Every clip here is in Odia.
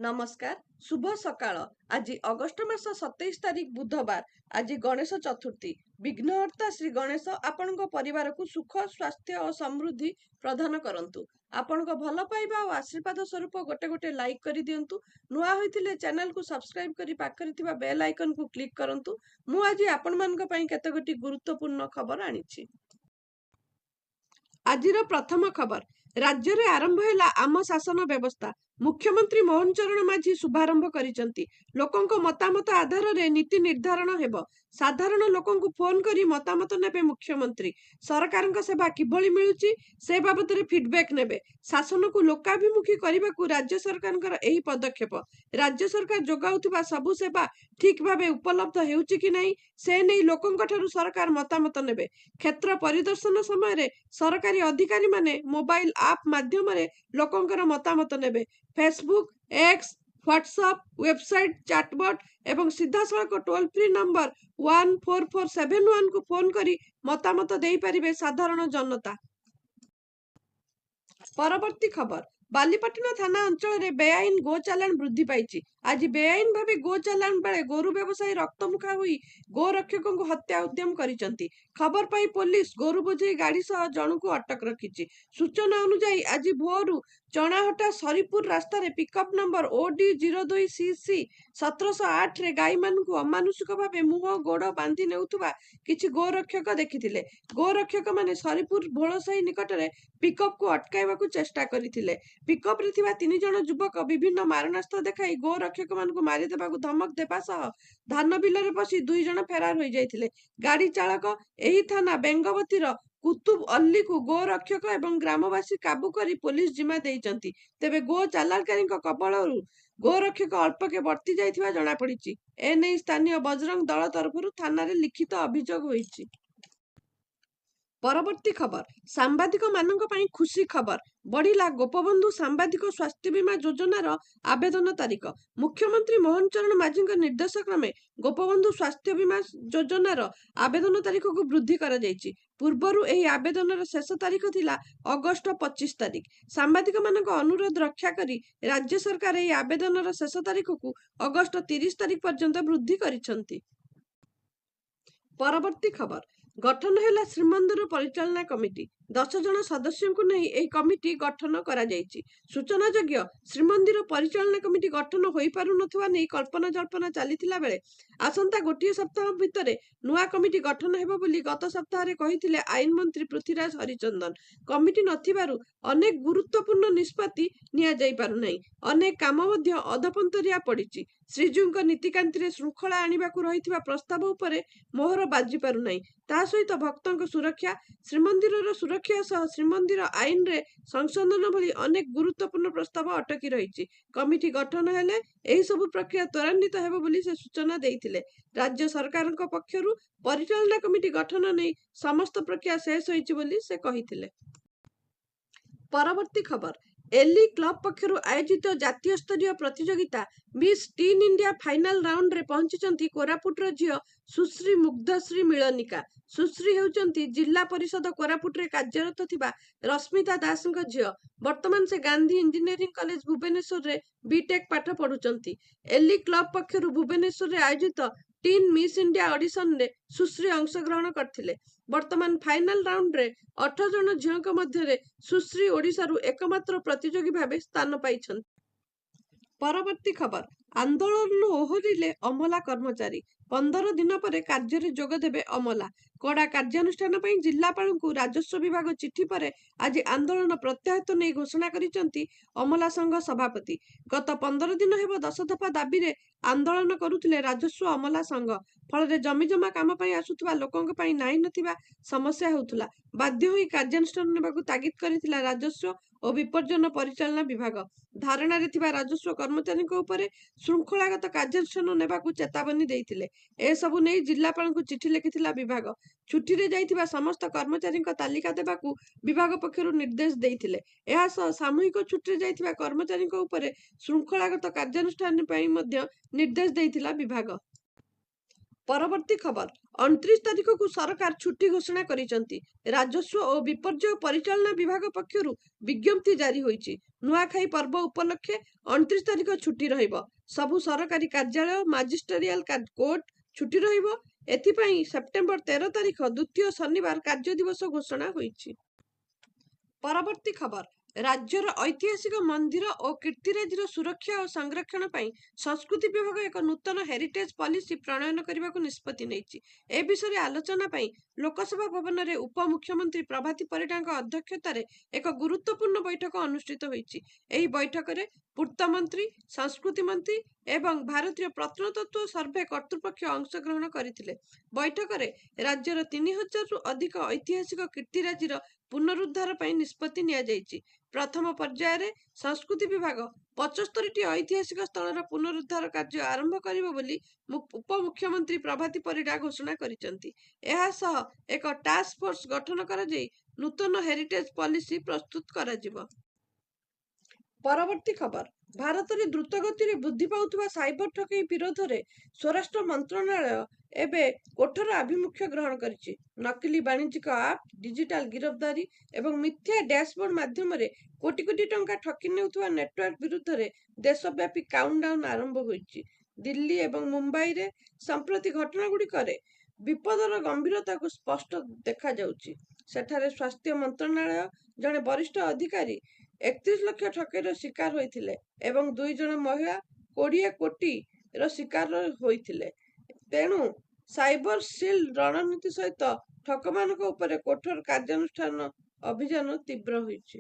नमस्कार शुभ सकाळ। आज अगस्ट मास 27 तारीख बुधवार। आज गणेश चतुर्थी। विघ्नहर्ता श्री गणेश आपण परिवार को सुख स्वास्थ्य और समृद्धि प्रदान करंतु। आपण भल पाइबा और आशीर्वाद स्वरूप गोटे गोटे लाइक कर दिंतु। नुआ होइथिले चैनल को सब्सक्राइब करी पाखरे थिबा बेल आइकन को क्लिक करंतु। मु आज आपण मानक पई केतेगोटी गुरुत्वपूर्ण खबर आनिछि। आजिर प्रथम खबर, राज्य में आरंभ है आम शासन व्यवस्था। मुख्यमंत्री मोहन चरण माझी शुभारंभ करिसंती। लोकंको मतामत आधार रे नीति निर्धारण हेब। साधारण लोकंको फोन करी मतामत नेबे मुख्यमंत्री। सरकारक सेवा किभली मिलुची से बाबत रे फीडबैक नेबे। शासन को लोकाभिमुखी करने को राज्य सरकार एही पदक्षेप। राज्य सरकार जोगाउथिबा सबु सेवा ठीक भावे उपलब्ध हेउची कि नहीं से नहीं लोकंक ठारू सरकार मतामत नेबे। क्षेत्र परिदर्शन समय रे सरकारी अधिकारी माने मोबाइल आप माध्यम रे लोकंकर मतामत नेबे। Facebook, x, WhatsApp, website, chatbot एवं सीधासलख टोल फ्री नंबर 14471 को फोन करी मतामत देई परिबे साधारण जनता। परवर्ती खबर, बालीपाटना थाना अंचल में बेआईन गो चालान वृद्धि पाई। आज बेआईन भावे गो चालान बेले गोरु व्यवसायी रक्तमुखा हुई गो रक्षकों को हत्या उद्यम करिसंती। खबर पाई पुलिस गोरु बोझेई गाड़ी सह जणु को अटक रखिछि। सूचना अनुसार आज भोरु चणाहटा सरीपुर रास्ता रे पिकअप नंबर OD 02 CC 1708 रे गाई मानकु अमानुषिक भावे मुह गोड़ बांधी नेउथुबा किछि गो रक्षक देखिथिले। गो रक्षक माने सरीपुर भोळसाई निकट रे पिकअप को अटकाइबा को चेष्टा करिथिले। पिकअप रे थिबा 3 जण युवक विभिन्न मारणास्त्र देखाई गो रक्षक मानकु मारि देबाकु धमक देबा सह धान बिल रे पसी 2 जण फेरार होई जाइथिले। गाड़ी चालक एही थाना बेंगवतीर कुतुब अल्ली को गो रक्षक एवं ग्रामवासी काबू करी पुलिस जिम्मा देइचंती। तेबे गो चालानकारी कबलरू गो रक्षक अल्पके वर्ती जाइथिबा जणा पड़िछि। ए नै स्थानीय बजरंग दल तरफरु थाना रे लिखित अभियोग होइछि। परवर्ती खबर, सांबादिक मानक पई खुशी खबर, बढ़िला गोपबंधु सांबादिक स्वास्थ्य बीमा योजनार आवेदन तारीख। मुख्यमंत्री मोहन चरण माझी निर्देश क्रमे गोपबंधु स्वास्थ्य बीमा योजनार आवेदन तारीख को वृद्धि करा जायछि। पूर्वरु एही आवेदनर शेष तारीख थिला अगस्त 25 तारीख। सांबादिक मानक अनुरोध रक्षा करी राज्य सरकार एही आवेदनर शेष तारीख को अगस्त 30 तारीख पर्यंत वृद्धि करिसंती। परवर्ती खबर, गठन है श्रीमंदिर परिचालना कमिटी। 10 जन सदस्यों को नहीं एक कमिटी गठन करा जायछि। सूचना योग्य, श्रीमंदिर परिचालना कमिटी गठन होई पारु नथवा नहीं कल्पना जल्पना चलीथिला बेले आसंता गोटिए सप्ताह भितरे नुआ कमिटी गठन हेबो बोली गत सप्ताह रे कहिथिले आईन मंत्री पृथ्वीराज हरिचंदन। कमिटी नथिबारु अनेक गुरुत्वपूर्ण निष्पत्ति निया जाई पारु नहीं। अनेक काम मध्य अधपंतरिया पड़िछि। श्रीजीउଙ୍କ नीतिकांति श्रृंखला आनिबाकु रहिथिबा प्रस्ताव उपरे मोहर बाजी पारु नहीं। ता सहित भक्तों सुरक्षा, श्रीमंदिर सुरक्षा सह श्रीमंदिर आईन रे संशोधन भली अनेक गुरुत्वपूर्ण प्रस्ताव अटकी रही। कमिटी गठन हेले एही सबु प्रक्रिया त्वरान्वित हेबो बोली से सूचना देइथिले। राज्य सरकारक पक्षरु परिचालना कमिटी गठन नै समस्त प्रक्रिया शेष होइछि बोली से कहिथिले। परवर्ती खबर, एली क्लब पक्षरु आयोजित जातीय स्तरीय प्रतियोगिता miss tin India final round रे पहुंची कोरापुटर झियो सुश्री मुग्धश्री मिलनिका। सुश्री हेउचंती जिला परिषद कोरापुट रे कार्यरत थिबा रश्मिता दास झियो। वर्तमान से गांधी इंजीनियरिंग कॉलेज भुवनेश्वर रे बीटेक पाठ पढुचंती। एली क्लब पक्षरु भुवनेश्वर रे आयोजित टीन मिस इंडिया ऑडिशन रे सुश्री अंशग्रहण करथिले। वर्तमान फाइनल राउंड रे 18 जन झियोंक मध्य रे सुश्री ओडिशारु एकमात्र प्रतियोगी भावे स्थान पाइछन्। परवर्ती खबर, आंदोलन ओहरिले अमला कर्मचारी। 15 दिन पर कार्य जोग देबे अमला। कड़ा कार्यानुष्ठान पई जिल्लापाल को राजस्व विभाग चिठी पर आज आंदोलन प्रत्याहृत नहीं घोषणा करिसंती अमला संघ सभापति। गत 15 दिन हेब 10 दफा दाबी रे आंदोलन करुथिले राजस्व अमला संघ। फल जमी जमा काम पई आसुथबा लोकंक पई नाही नथिबा समस्या होउथला। बाध्य होई कार्यानुष्ठान नेबाकु तागिद करिथिला राजस्व और विपर्जन परिचालना विभाग। धारणा रे थिबा राजस्व कर्मचारी उपरे श्रृंखलागत कार्यानुष्ठान नेबाकु चेतावनी देइथिले। ए सबु नै जिल्लापाल को चिठी लिखिथिला विभाग। छुट्टी रे जाइथिबा समस्त कर्मचारी तालिका देबाकू विभाग पक्षरु निर्देश देइथिले। एहा सह सामूहिक छुट्टी रे जाइथिबा कर्मचारी उपरे श्रृंखलागत कार्यानुष्ठान पई मध्य निर्देश देइथिला विभाग। ପରବର୍ତ୍ତୀ ଖବର 29 ତାରିଖକୁ ସରକାର ଛୁଟି ଘୋଷଣା କରିଛନ୍ତି। ରାଜସ୍ୱ ଓ ବିପର୍ଯ୍ୟୟ ପରିଚାଳନା ବିଭାଗ ପକ୍ଷରୁ ବିଜ୍ଞପ୍ତି ଜାରି ହୋଇଛି। ନୂଆଖାଇ ପର୍ବ ଉପଲକ୍ଷେ 29 ତାରିଖ ଛୁଟି ରହିବ। ସବୁ ସରକାରୀ କାର୍ଯ୍ୟାଳୟ, ମାଜିଷ୍ଟ୍ରେରିଆଲ କୋର୍ଟ ଛୁଟି ରହିବ। ଏଥିପାଇଁ ସେପ୍ଟେମ୍ବର 13 ତାରିଖ ଦ୍ୱିତୀୟ ଶନିବାର କାର୍ଯ୍ୟ ଦିବସ ଘୋଷଣା ହୋଇଛି। ପରବର୍ତ୍ତୀ ଖବର ରାଜ୍ୟର ଐତିହାସିକ ମନ୍ଦିର ଓ କୀର୍ତ୍ତିରାଜିର ସୁରକ୍ଷା ଓ ସଂରକ୍ଷଣ ପାଇଁ ସଂସ୍କୃତି ବିଭାଗ ଏକ ନୂତନ ହେରିଟେଜ ପଲିସି ପ୍ରଣୟନ କରିବାକୁ ନିଷ୍ପତ୍ତି ନେଇଛି। ଏ ବିଷୟରେ ଆଲୋଚନା ପାଇଁ ଲୋକସଭା ଭବନରେ ଉପମୁଖ୍ୟମନ୍ତ୍ରୀ ପ୍ରଭାତୀ ପରିଡ଼ାଙ୍କ ଅଧ୍ୟକ୍ଷତାରେ ଏକ ଗୁରୁତ୍ୱପୂର୍ଣ୍ଣ ବୈଠକ ଅନୁଷ୍ଠିତ ହୋଇଛି। ଏହି ବୈଠକରେ ପୂର୍ତ୍ତମନ୍ତ୍ରୀ, ସଂସ୍କୃତି ମନ୍ତ୍ରୀ ଏବଂ ଭାରତୀୟ ପ୍ରତ୍ନତତ୍ତ୍ୱ ସର୍ଭେ କର୍ତ୍ତୃପକ୍ଷ ଅଂଶଗ୍ରହଣ କରିଥିଲେ। ବୈଠକରେ ରାଜ୍ୟର 3000ରୁ ଅଧିକ ଐତିହାସିକ କୀର୍ତ୍ତିରାଜିର ପୁନରୁଦ୍ଧାର ପାଇଁ ନିଷ୍ପତ୍ତି ନିଆଯାଇଛି। ପ୍ରଥମ ପର୍ଯ୍ୟାୟରେ ସଂସ୍କୃତି ବିଭାଗ 75ଟି ଐତିହାସିକ ସ୍ଥଳର ପୁନରୁଦ୍ଧାର କାର୍ଯ୍ୟ ଆରମ୍ଭ କରିବ ବୋଲି ଉପମୁଖ୍ୟମନ୍ତ୍ରୀ ପ୍ରଭାତୀ ପରିଡ଼ା ଘୋଷଣା କରିଛନ୍ତି। ଏହା ସହ ଏକ ଟାସ୍କ ଫୋର୍ସ ଗଠନ କରାଯାଇ ନୂତନ ହେରିଟେଜ ପଲିସି ପ୍ରସ୍ତୁତ କରାଯିବ। ପରବର୍ତ୍ତୀ ଖବର ଭାରତରେ ଦ୍ରୁତଗତିରେ ବୃଦ୍ଧି ପାଉଥିବା ସାଇବର ଠକେଇ ବିରୋଧରେ ସ୍ୱରାଷ୍ଟ୍ର ମନ୍ତ୍ରଣାଳୟ ଏବେ କଠୋର ଆଭିମୁଖ୍ୟ ଗ୍ରହଣ କରିଛି। ନକଲି ବାଣିଜ୍ୟିକ ଆପ୍, ଡିଜିଟାଲ ଗିରଫଦାରୀ ଏବଂ ମିଥ୍ୟା ଡ୍ୟାସବୋର୍ଡ ମାଧ୍ୟମରେ କୋଟି କୋଟି ଟଙ୍କା ଠକି ନେଉଥିବା ନେଟୱାର୍କ ବିରୁଦ୍ଧରେ ଦେଶବ୍ୟାପୀ କାଉଣ୍ଟଡାଉନ୍ ଆରମ୍ଭ ହୋଇଛି। ଦିଲ୍ଲୀ ଏବଂ ମୁମ୍ବାଇରେ ସମ୍ପ୍ରତି ଘଟଣାଗୁଡ଼ିକରେ ବିପଦର ଗମ୍ଭୀରତାକୁ ସ୍ପଷ୍ଟ ଦେଖାଯାଉଛି। ସେଠାରେ ସ୍ୱାସ୍ଥ୍ୟ ମନ୍ତ୍ରଣାଳୟ ଜଣେ ବରିଷ୍ଠ ଅଧିକାରୀ 31 ଲକ୍ଷ ଠକେଇର ଶିକାର ହୋଇଥିଲେ ଏବଂ 2 ଜଣ ମହିଳା 20 କୋଟିର ଶିକାର ହୋଇଥିଲେ। ତେଣୁ ସାଇବର ସିଲ୍ଡ ରଣନୀତି ସହିତ ଠକମାନଙ୍କ ଉପରେ କଠୋର କାର୍ଯ୍ୟାନୁଷ୍ଠାନ ଅଭିଯାନ ତୀବ୍ର ହୋଇଛି।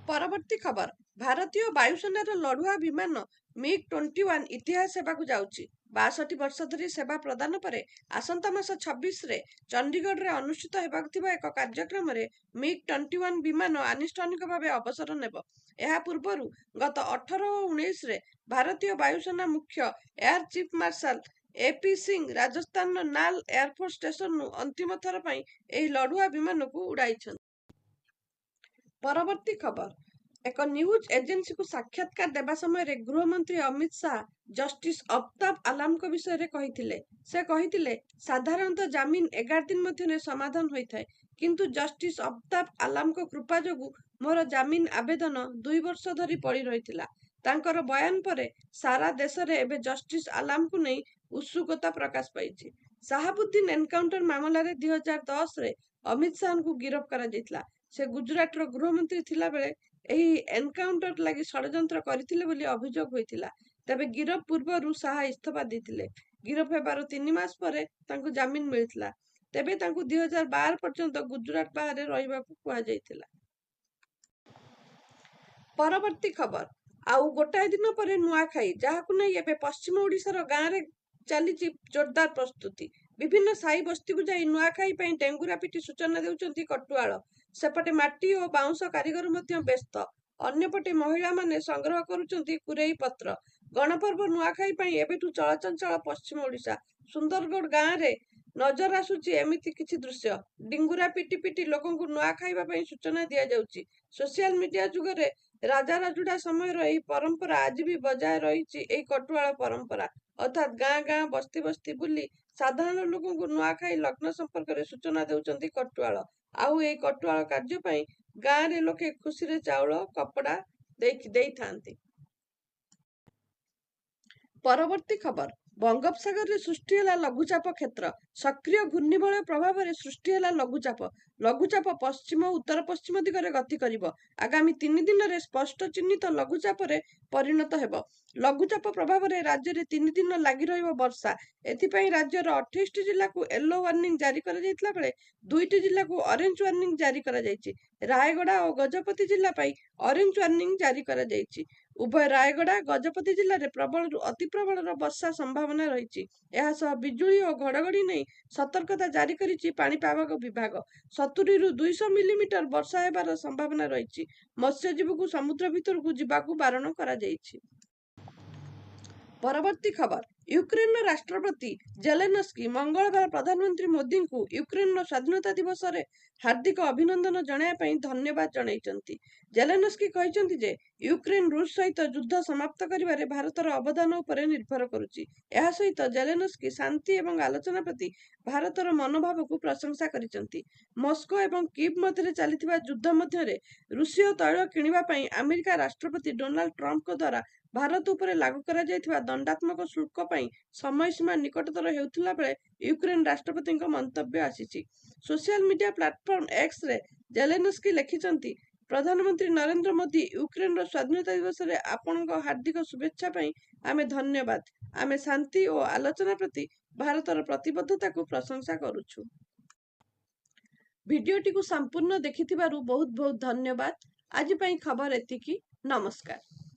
ପରବର୍ତ୍ତୀ ଖବର ଭାରତୀୟ ବାୟୁସେନାର ଲଢୁଆ ବିମାନ MiG-21 ଇତିହାସ ହେବାକୁ ଯାଉଛି। 62 ବର୍ଷ ଧରି ସେବା ପ୍ରଦାନ ପରେ ଆସନ୍ତା ମାସ 26ରେ ଚଣ୍ଡିଗଡ଼ରେ ଅନୁଷ୍ଠିତ ହେବାକୁ ଥିବା ଏକ କାର୍ଯ୍ୟକ୍ରମରେ MiG-21 ବିମାନ ଆନୁଷ୍ଠାନିକ ଭାବେ ଅବସର ନେବ। ଏହା ପୂର୍ବରୁ ଗତ 18 ଓ 19ରେ ଭାରତୀୟ ବାୟୁସେନା ମୁଖ୍ୟ air chief marshal AP Singh ରାଜସ୍ଥାନର ନାଲ୍ ଏୟାରଫୋର୍ସ ଷ୍ଟେସନରୁ ଅନ୍ତିମ ଥର ପାଇଁ ଏହି ଲଢୁଆ ବିମାନକୁ ଉଡାଇଛନ୍ତି। ପରବର୍ତ୍ତୀ ଖବର ଏକ ନ୍ୟୁଜ ଏଜେନ୍ସିକୁ ସାକ୍ଷାତକାର ଦେବା ସମୟରେ ଗୃହମନ୍ତ୍ରୀ ଅମିତ ଶାହ ଜଷ୍ଟିସ ଅଫତାବ ଆଲାମଙ୍କ ବିଷୟରେ କହିଥିଲେ। ସେ କହିଥିଲେ, ସାଧାରଣତଃ ଜାମିନ 11 ଦିନ ମଧ୍ୟରେ ସମାଧାନ ହୋଇଥାଏ, କିନ୍ତୁ ଜଷ୍ଟିସ ଅଫତାବ ଆଲାମଙ୍କ କୃପା ଯୋଗୁଁ ମୋର ଜାମିନ ଆବେଦନ 2 ବର୍ଷ ଧରି ପଡ଼ି ରହିଥିଲା। ତାଙ୍କର ବୟାନ ପରେ ସାରା ଦେଶରେ ଏବେ ଜଷ୍ଟିସ ଆଲାମଙ୍କୁ ନେଇ ଉତ୍ସୁକତା ପ୍ରକାଶ ପାଇଛି। ଶାହାବୁଦ୍ଦିନ ଏନକାଉଣ୍ଟର ମାମଲାରେ 2010ରେ ଅମିତ ଶାହଙ୍କୁ ଗିରଫ କରାଯାଇଥିଲା। ସେ ଗୁଜରାଟର ଗୃହମନ୍ତ୍ରୀ ଥିଲାବେଳେ ଏହି ଏନକାଉଣ୍ଟର ଲାଗି ଷଡ଼ଯନ୍ତ୍ର କରିଥିଲେ ବୋଲି ଅଭିଯୋଗ ହୋଇଥିଲା। ତେବେ ଗିରଫ ପୂର୍ବରୁ ଶାହା ଇସ୍ତଫା ଦେଇଥିଲେ। ଗିରଫ ହେବାର 3 ମାସ ପରେ ତାଙ୍କୁ ଜାମିନ ମିଳିଥିଲା। ତେବେ ତାଙ୍କୁ 2012 ପର୍ଯ୍ୟନ୍ତ ଗୁଜରାଟ ବାହାରେ ରହିବାକୁ କୁହାଯାଇଥିଲା। ପରବର୍ତ୍ତୀ ଖବର ଆଉ ଗୋଟାଏ ଦିନ ପରେ ନୂଆଖାଇ, ଯାହାକୁ ନେଇ ଏବେ ପଶ୍ଚିମ ଓଡ଼ିଶାର ଗାଁରେ ଚାଲିଛି ଜୋରଦାର ପ୍ରସ୍ତୁତି। ବିଭିନ୍ନ ସାହି ବସ୍ତିକୁ ଯାଇ ନୂଆଖାଇ ପାଇଁ ଡେଙ୍ଗୁରା ପିଟି ସୂଚନା ଦେଉଛନ୍ତି କଟୁଆଳ। ସେପଟେ ମାଟି ଓ ବାଉଁଶ କାରିଗର ମଧ୍ୟ ବ୍ୟସ୍ତ। ଅନ୍ୟପଟେ ମହିଳାମାନେ ସଂଗ୍ରହ କରୁଛନ୍ତି କୁରେଇ ପତ୍ର। ଗଣପର୍ବ ନୂଆଖାଇ ପାଇଁ ଏବେଠୁ ଚଳଚଞ୍ଚଳ ପଶ୍ଚିମ ଓଡ଼ିଶା। ସୁନ୍ଦରଗଡ଼ ଗାଁରେ ନଜର ଆସୁଛି ଏମିତି କିଛି ଦୃଶ୍ୟ। ଡିଙ୍ଗୁରା ପିଟି ପିଟି ଲୋକଙ୍କୁ ନୂଆ ଖାଇବା ପାଇଁ ସୂଚନା ଦିଆଯାଉଛି। ସୋସିଆଲ ମିଡିଆ ଯୁଗରେ ରାଜାରାଜୁଡ଼ା ସମୟର ଏହି ପରମ୍ପରା ଆଜି ବି ବଜାୟ ରହିଛି। ଏହି କଟୁଆଳ ପରମ୍ପରା ଅର୍ଥାତ୍ ଗାଁ ଗାଁ ବସ୍ତି ବସ୍ତି ବୁଲି ସାଧାରଣ ଲୋକଙ୍କୁ ନୂଆଖାଇ ଲଗ୍ନ ସମ୍ପର୍କରେ ସୂଚନା ଦେଉଛନ୍ତି କଟୁଆଳ। ଆଉ ଏହି କଟୁଆଳ କାର୍ଯ୍ୟ ପାଇଁ ଗାଁରେ ଲୋକେ ଖୁସିରେ ଚାଉଳ କପଡ଼ା ଦେଇଥାନ୍ତି। ପରବର୍ତ୍ତୀ ଖବର ବଙ୍ଗୋପସାଗରରେ ସୃଷ୍ଟି ହେଲା ଲଘୁଚାପ କ୍ଷେତ୍ର। ସକ୍ରିୟ ଘୂର୍ଣ୍ଣିବଳୟ ପ୍ରଭାବରେ ସୃଷ୍ଟି ହେଲା ଲଘୁଚାପ। ଲଘୁଚାପ ପଶ୍ଚିମ ଓ ଉତ୍ତର ପଶ୍ଚିମ ଦିଗରେ ଗତି କରିବ। ଆଗାମୀ 3 ଦିନରେ ସ୍ପଷ୍ଟ ଚିହ୍ନିତ ଲଘୁଚାପରେ ପରିଣତ ହେବ। ଲଘୁଚାପ ପ୍ରଭାବରେ ରାଜ୍ୟରେ 3 ଦିନ ଲାଗି ରହିବ ବର୍ଷା। ଏଥିପାଇଁ ରାଜ୍ୟର 28ଟି ଜିଲ୍ଲାକୁ ୟେଲୋ ୱାର୍ଣ୍ଣିଂ ଜାରି କରାଯାଇଥିଲା ବେଳେ 2ଟି ଜିଲ୍ଲାକୁ ଅରେଞ୍ଜ ୱାର୍ଣ୍ଣିଂ ଜାରି କରାଯାଇଛି। ରାୟଗଡ଼ା ଓ ଗଜପତି ଜିଲ୍ଲା ପାଇଁ ଅରେଞ୍ଜ ୱାର୍ଣ୍ଣିଂ ଜାରି କରାଯାଇଛି। ଉଭୟ ରାୟଗଡ଼ା, ଗଜପତି ଜିଲ୍ଲାରେ ପ୍ରବଳରୁ ଅତି ପ୍ରବଳର ବର୍ଷା ସମ୍ଭାବନା ରହିଛି। ଏହା ସହ ବିଜୁଳି ଓ ଘଡ଼ଘଡ଼ି ନେଇ ସତର୍କତା ଜାରି କରିଛି ପାଣିପାଗ ବିଭାଗ। 70ରୁ 200 ମିଲିମିଟର ବର୍ଷା ହେବାର ସମ୍ଭାବନା ରହିଛି। ମତ୍ସ୍ୟଜୀବୀଙ୍କୁ ସମୁଦ୍ର ଭିତରକୁ ଯିବାକୁ ବାରଣ କରାଯାଇଛି। ପରବର୍ତ୍ତୀ ଖବର ୟୁକ୍ରେନର ରାଷ୍ଟ୍ରପତି ଜେଲେନସ୍କି ମଙ୍ଗଳବାର ପ୍ରଧାନମନ୍ତ୍ରୀ ମୋଦିଙ୍କୁ ୟୁକ୍ରେନର ସ୍ୱାଧୀନତା ଦିବସରେ ହାର୍ଦ୍ଦିକ ଅଭିନନ୍ଦନ ଜଣାଇବା ପାଇଁ ଧନ୍ୟବାଦ ଜଣାଇଛନ୍ତି। ଜେଲେନସ୍କି କହିଛନ୍ତି ଯେ ୟୁକ୍ରେନ ରୁଷ ସହିତ ଯୁଦ୍ଧ ସମାପ୍ତ କରିବାରେ ଭାରତର ଅବଦାନ ଉପରେ ନିର୍ଭର କରୁଛି। ଏହା ସହିତ ଜେଲେନସ୍କି ଶାନ୍ତି ଏବଂ ଆଲୋଚନା ପ୍ରତି ଭାରତର ମନୋଭାବକୁ ପ୍ରଶଂସା କରିଛନ୍ତି। ମସ୍କୋ ଏବଂ କିଭ୍ ମଧ୍ୟରେ ଚାଲିଥିବା ଯୁଦ୍ଧ ମଧ୍ୟରେ ରୁଷୀୟ ତୈଳ କିଣିବା ପାଇଁ ଆମେରିକା ରାଷ୍ଟ୍ରପତି ଡୋନାଲ୍ଡ ଟ୍ରମ୍ପଙ୍କ ଦ୍ୱାରା ଭାରତ ଉପରେ ଲାଗୁ କରାଯାଇଥିବା ଦଣ୍ଡାତ୍ମକ ଶୁଳ୍କ ପାଇଁ ସମୟସୀମା ନିକଟତର ହେଉଥିଲା ବେଳେ ୟୁକ୍ରେନ ରାଷ୍ଟ୍ରପତିଙ୍କ ମନ୍ତବ୍ୟ ଆସିଛି। ସୋସିଆଲ ମିଡିଆ ପ୍ଲାଟଫର୍ମ ଏକ୍ସରେ ଜେଲେନସ୍କି ଲେଖିଛନ୍ତି, ପ୍ରଧାନମନ୍ତ୍ରୀ ନରେନ୍ଦ୍ର ମୋଦି, ୟୁକ୍ରେନର ସ୍ୱାଧୀନତା ଦିବସରେ ଆପଣଙ୍କ ହାର୍ଦ୍ଦିକ ଶୁଭେଚ୍ଛା ପାଇଁ ଆମେ ଧନ୍ୟବାଦ। ଆମେ ଶାନ୍ତି ଓ ଆଲୋଚନା ପ୍ରତି ଭାରତର ପ୍ରତିବଦ୍ଧତାକୁ ପ୍ରଶଂସା କରୁଛୁ। ଭିଡିଓଟିକୁ ସମ୍ପୂର୍ଣ୍ଣ ଦେଖିଥିବାରୁ ବହୁତ ବହୁତ ଧନ୍ୟବାଦ। ଆଜି ପାଇଁ ଖବର ଏତିକି। ନମସ୍କାର।